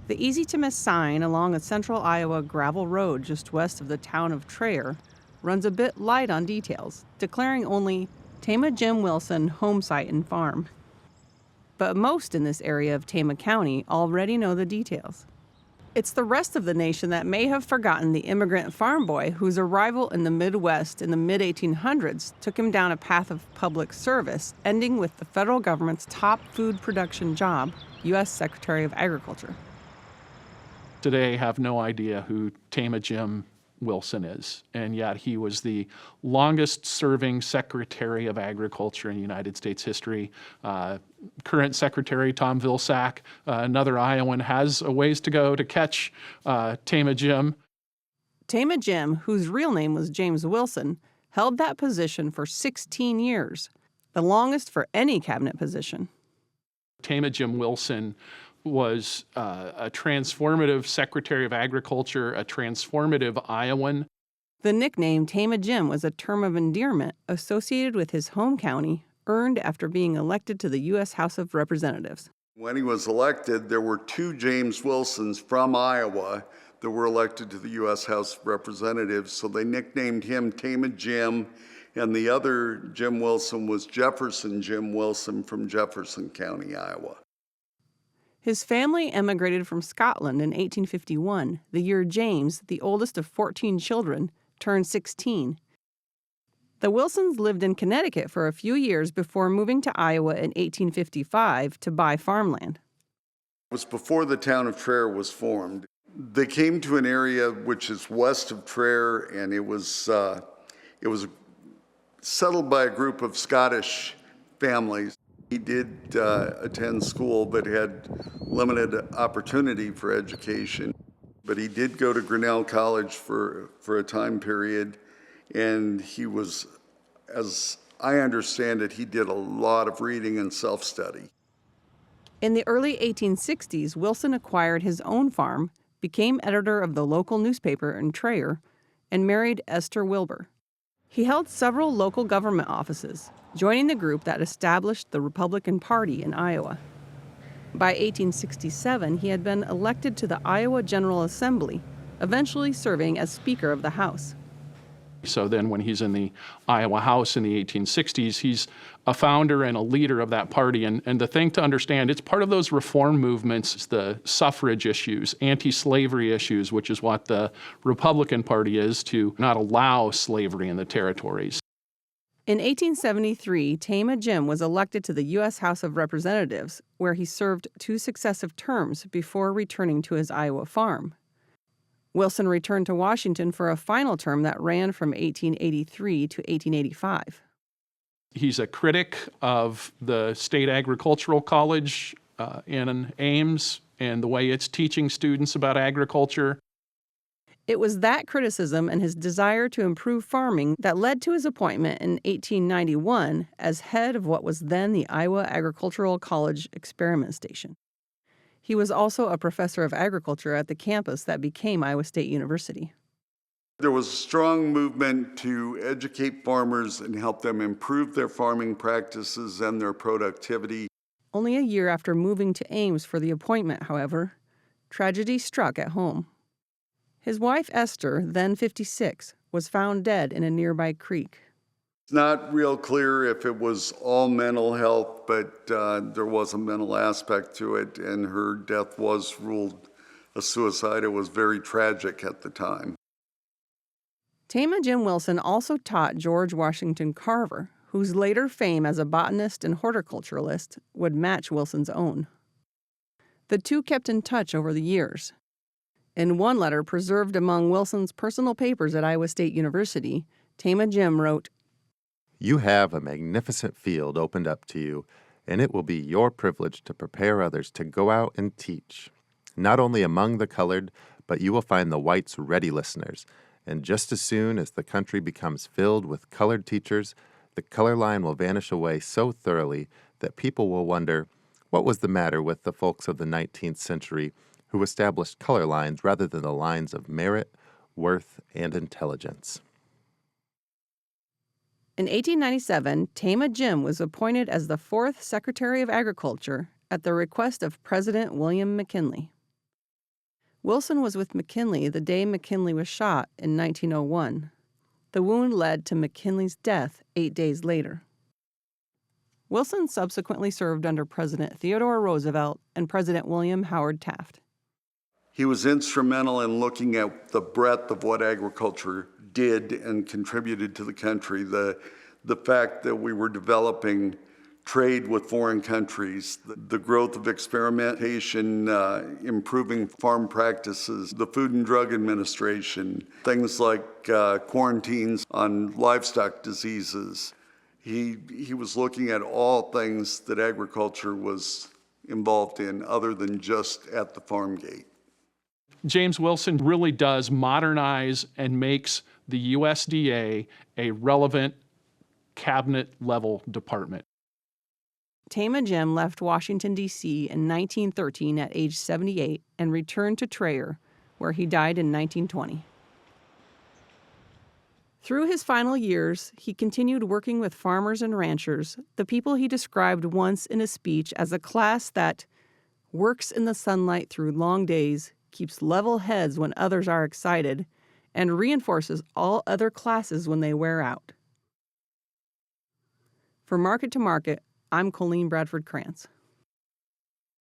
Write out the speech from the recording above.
The easy-to-miss sign along a central Iowa gravel road just west of the town of Traer runs a bit light on details, declaring only Tama Jim Wilson home site and farm. But most in this area of Tama County already know the details. It's the rest of the nation that may have forgotten the immigrant farm boy whose arrival in the Midwest in the mid-1800s took him down a path of public service, ending with the federal government's top food production job, U.S. Secretary of Agriculture. Today have no idea who Tama Jim Wilson is, and yet he was the longest-serving Secretary of Agriculture in United States history. Current Secretary Tom Vilsack, another Iowan, has a ways to go to catch Tama Jim. Tama Jim, whose real name was James Wilson, held that position for 16 years, the longest for any cabinet position. Tama Jim Wilson was a transformative Secretary of Agriculture, a transformative Iowan. The nickname Tama Jim was a term of endearment associated with his home county, earned after being elected to the U.S. House of Representatives. When he was elected, there were two James Wilsons from Iowa that were elected to the U.S. House of Representatives, so they nicknamed him Tama Jim, and the other Jim Wilson was Jefferson Jim Wilson from Jefferson County, Iowa. His family emigrated from Scotland in 1851, the year James, the oldest of 14 children, turned 16. The Wilsons lived in Connecticut for a few years before moving to Iowa in 1855 to buy farmland. It was before the town of Traer was formed. They came to an area which is west of Traer, and it was settled by a group of Scottish families. He did attend school, but had limited opportunity for education. But he did go to Grinnell College for a time period, and he was, as I understand it, he did a lot of reading and self-study. In the early 1860s, Wilson acquired his own farm, became editor of the local newspaper in Traer, and married Esther Wilbur. He held several local government offices, joining the group that established the Republican Party in Iowa. By 1867, he had been elected to the Iowa General Assembly, eventually serving as Speaker of the House. So then when he's in the Iowa House in the 1860s, he's a founder and a leader of that party. And the thing to understand, it's part of those reform movements, the suffrage issues, anti-slavery issues, which is what the Republican Party is, to not allow slavery in the territories. In 1873, Tama Jim was elected to the U.S. House of Representatives, where he served 2 successive terms before returning to his Iowa farm. Wilson returned to Washington for a final term that ran from 1883 to 1885. He's a critic of the State Agricultural College in Ames and the way it's teaching students about agriculture. It was that criticism and his desire to improve farming that led to his appointment in 1891 as head of what was then the Iowa Agricultural College Experiment Station. He was also a professor of agriculture at the campus that became Iowa State University. There was a strong movement to educate farmers and help them improve their farming practices and their productivity. Only a year after moving to Ames for the appointment, however, tragedy struck at home. His wife, Esther, then 56, was found dead in a nearby creek. It's not real clear if it was all mental health, but there was a mental aspect to it, and her death was ruled a suicide. It was very tragic at the time. Tama Jim Wilson also taught George Washington Carver, whose later fame as a botanist and horticulturalist would match Wilson's own. The two kept in touch over the years. In one letter preserved among Wilson's personal papers at Iowa State University, Tama Jim wrote, "You have a magnificent field opened up to you, and it will be your privilege to prepare others to go out and teach, not only among the colored, but you will find the whites ready listeners. And just as soon as the country becomes filled with colored teachers, the color line will vanish away so thoroughly that people will wonder what was the matter with the folks of the 19th century who established color lines rather than the lines of merit, worth, and intelligence." In 1897, Tama Jim was appointed as the 4th Secretary of Agriculture at the request of President William McKinley. Wilson was with McKinley the day McKinley was shot in 1901. The wound led to McKinley's death 8 days later. Wilson subsequently served under President Theodore Roosevelt and President William Howard Taft. He was instrumental in looking at the breadth of what agriculture did and contributed to the country. The fact that we were developing trade with foreign countries, the growth of experimentation, improving farm practices, the Food and Drug Administration, things like quarantines on livestock diseases. He was looking at all things that agriculture was involved in other than just at the farm gate. James Wilson really does modernize and makes the USDA a relevant cabinet-level department. Tama Jim left Washington, D.C. in 1913 at age 78 and returned to Traer, where he died in 1920. Through his final years, he continued working with farmers and ranchers, the people he described once in a speech as a class that works in the sunlight through long days, keeps level heads when others are excited, and reinforces all other classes when they wear out. For Market to Market, I'm Colleen Bradford Krantz.